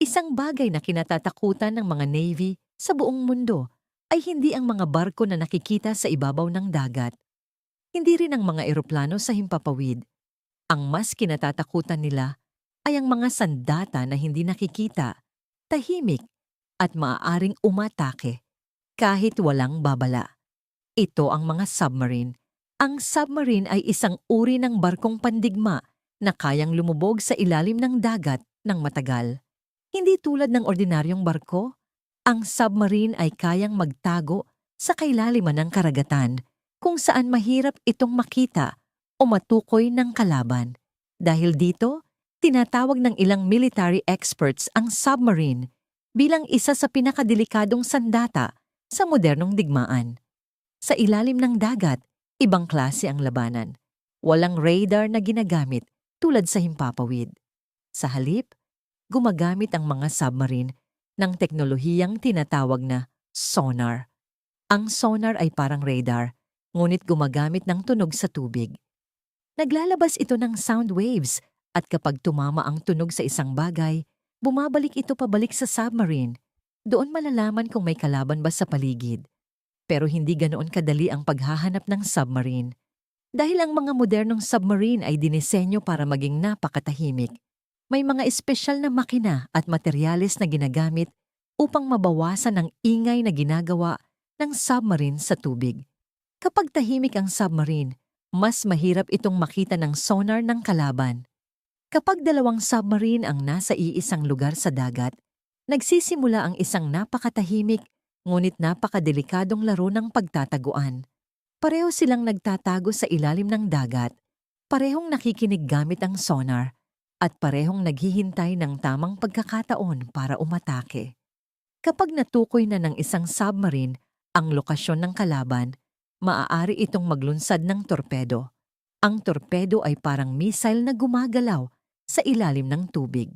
Isang bagay na kinatatakutan ng mga Navy sa buong mundo ay hindi ang mga barko na nakikita sa ibabaw ng dagat. Hindi rin ang mga eroplano sa himpapawid. Ang mas kinatatakutan nila ay ang mga sandata na hindi nakikita, tahimik at maaaring umatake kahit walang babala. Ito ang mga submarine. Ang submarine ay isang uri ng barkong pandigma na kayang lumubog sa ilalim ng dagat ng matagal. Hindi tulad ng ordinaryong barko, ang submarine ay kayang magtago sa kailaliman ng karagatan kung saan mahirap itong makita o matukoy ng kalaban. Dahil dito, tinatawag ng ilang military experts ang submarine bilang isa sa pinakadelikadong sandata sa modernong digmaan. Sa ilalim ng dagat, ibang klase ang labanan. Walang radar na ginagamit tulad sa himpapawid. Sa halip, gumagamit ang mga submarine ng teknolohiyang tinatawag na sonar. Ang sonar ay parang radar, ngunit gumagamit ng tunog sa tubig. Naglalabas ito ng sound waves at kapag tumama ang tunog sa isang bagay, bumabalik ito pabalik sa submarine. Doon malalaman kung may kalaban ba sa paligid. Pero hindi ganoon kadali ang paghahanap ng submarine. Dahil ang mga modernong submarine ay dinisenyo para maging napakatahimik. May mga espesyal na makina at materyales na ginagamit upang mabawasan ang ingay na ginagawa ng submarine sa tubig. Kapag tahimik ang submarine, mas mahirap itong makita ng sonar ng kalaban. Kapag dalawang submarine ang nasa iisang lugar sa dagat, nagsisimula ang isang napakatahimik ngunit napakadelikadong laro ng pagtataguan. Pareho silang nagtatago sa ilalim ng dagat, parehong nakikinig gamit ang sonar, at parehong naghihintay ng tamang pagkakataon para umatake. Kapag natukoy na ng isang submarine ang lokasyon ng kalaban, maaari itong maglunsad ng torpedo. Ang torpedo ay parang missile na gumagalaw sa ilalim ng tubig.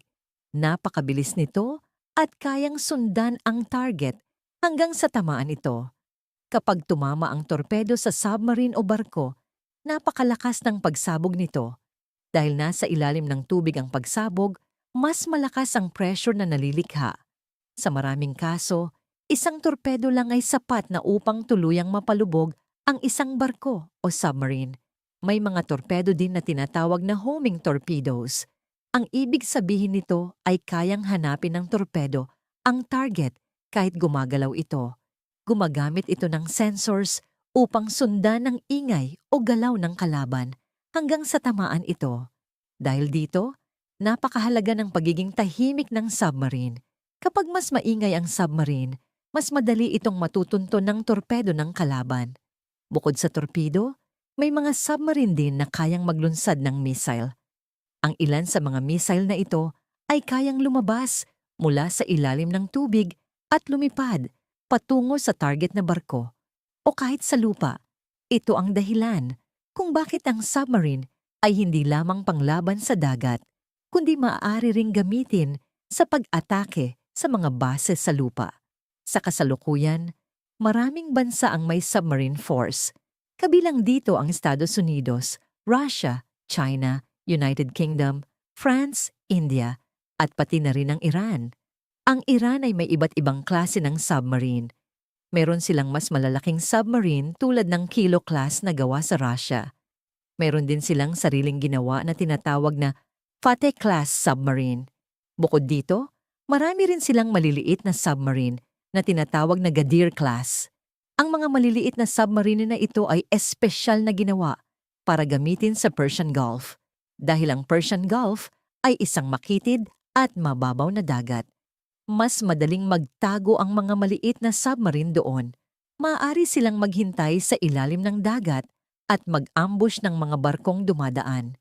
Napakabilis nito at kayang sundan ang target hanggang sa tamaan ito. Kapag tumama ang torpedo sa submarine o barko, napakalakas ng pagsabog nito. Dahil nasa ilalim ng tubig ang pagsabog, mas malakas ang pressure na nalilikha. Sa maraming kaso, isang torpedo lang ay sapat na upang tuluyang mapalubog ang isang barko o submarine. May mga torpedo din na tinatawag na homing torpedoes. Ang ibig sabihin nito ay kayang hanapin ng torpedo ang target kahit gumagalaw ito. Gumagamit ito ng sensors upang sundan ang ingay o galaw ng kalaban hanggang sa tamaan ito. Dahil dito, napakahalaga ng pagiging tahimik ng submarine. Kapag mas maingay ang submarine, mas madali itong matutunton ng torpedo ng kalaban. Bukod sa torpedo, may mga submarine din na kayang maglunsad ng missile. Ang ilan sa mga missile na ito ay kayang lumabas mula sa ilalim ng tubig at lumipad patungo sa target na barko o kahit sa lupa. Ito ang dahilan kung bakit ang submarine ay hindi lamang panglaban sa dagat, kundi maaari ring gamitin sa pag-atake sa mga base sa lupa. Sa kasalukuyan, maraming bansa ang may submarine force. Kabilang dito ang Estados Unidos, Russia, China, United Kingdom, France, India, at pati na rin ang Iran. Ang Iran ay may iba't ibang klase ng submarine. Meron silang mas malalaking submarine tulad ng Kilo class na gawa sa Russia. Meron din silang sariling ginawa na tinatawag na Fateh class submarine. Bukod dito, marami rin silang maliliit na submarine na tinatawag na Ghadir class. Ang mga maliliit na submarine na ito ay espesyal na ginawa para gamitin sa Persian Gulf. Dahil ang Persian Gulf ay isang makitid at mababaw na dagat. Mas madaling magtago ang mga maliit na submarine doon. Maaari silang maghintay sa ilalim ng dagat at mag-ambush ng mga barkong dumadaan.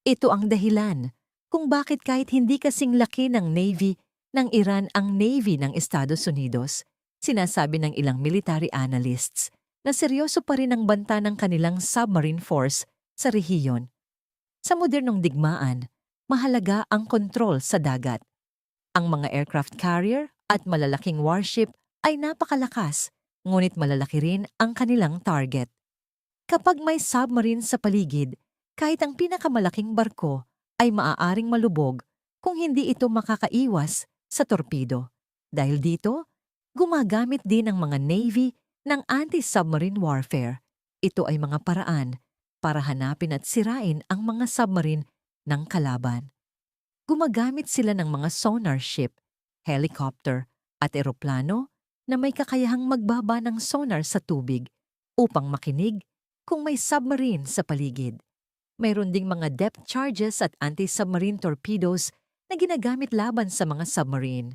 Ito ang dahilan kung bakit kahit hindi kasing laki ng Navy ng Iran ang Navy ng Estados Unidos, sinasabi ng ilang military analysts na seryoso pa rin ang banta ng kanilang submarine force sa rehiyon. Sa modernong digmaan, mahalaga ang kontrol sa dagat. Ang mga aircraft carrier at malalaking warship ay napakalakas, ngunit malalaki rin ang kanilang target. Kapag may submarine sa paligid, kahit ang pinakamalaking barko ay maaaring malubog kung hindi ito makakaiwas sa torpedo. Dahil dito, gumagamit din ang mga Navy ng anti-submarine warfare. Ito ay mga paraan para hanapin at sirain ang mga submarine ng kalaban. Gumagamit sila ng mga sonar ship, helicopter at eroplano na may kakayahang magbaba ng sonar sa tubig upang makinig kung may submarine sa paligid. Mayroon ding mga depth charges at anti-submarine torpedoes na ginagamit laban sa mga submarine.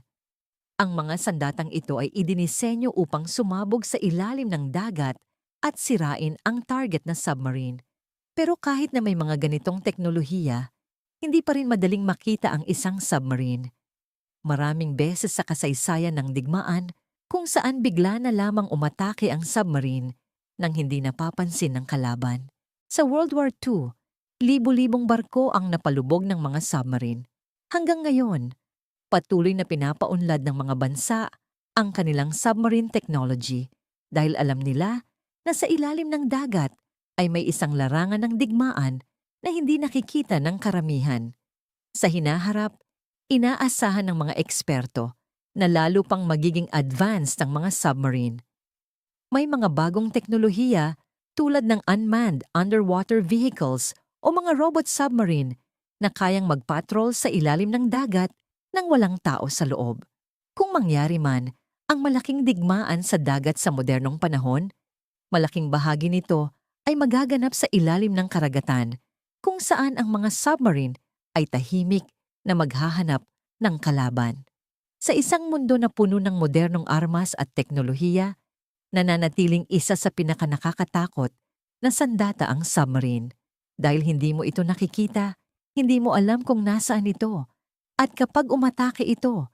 Ang mga sandatang ito ay idinisenyo upang sumabog sa ilalim ng dagat at sirain ang target na submarine. Pero kahit na may mga ganitong teknolohiya, hindi pa rin madaling makita ang isang submarine. Maraming beses sa kasaysayan ng digmaan kung saan bigla na lamang umatake ang submarine nang hindi napapansin ng kalaban. Sa World War II, libo-libong barko ang napalubog ng mga submarine. Hanggang ngayon, patuloy na pinapaunlad ng mga bansa ang kanilang submarine technology dahil alam nila na sa ilalim ng dagat ay may isang larangan ng digmaan na hindi nakikita ng karamihan. Sa hinaharap, inaasahan ng mga eksperto na lalo pang magiging advanced ang mga submarine. May mga bagong teknolohiya tulad ng unmanned underwater vehicles o mga robot submarine na kayang magpatrol sa ilalim ng dagat nang walang tao sa loob. Kung mangyari man ang malaking digmaan sa dagat sa modernong panahon, malaking bahagi nito ay magaganap sa ilalim ng karagatan kung saan ang mga submarine ay tahimik na maghahanap ng kalaban. Sa isang mundo na puno ng modernong armas at teknolohiya, nananatiling isa sa pinakanakakatakot na sandata ang submarine. Dahil hindi mo ito nakikita, hindi mo alam kung nasaan ito. At kapag umatake ito,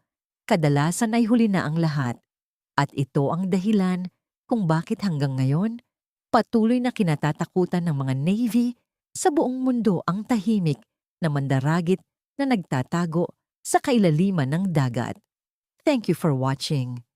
kadalasan ay huli na ang lahat. At ito ang dahilan kung bakit hanggang ngayon, patuloy na kinatatakutan ng mga Navy sa buong mundo ang tahimik na mandaragit na nagtatago sa kailaliman ng dagat. Thank you for watching.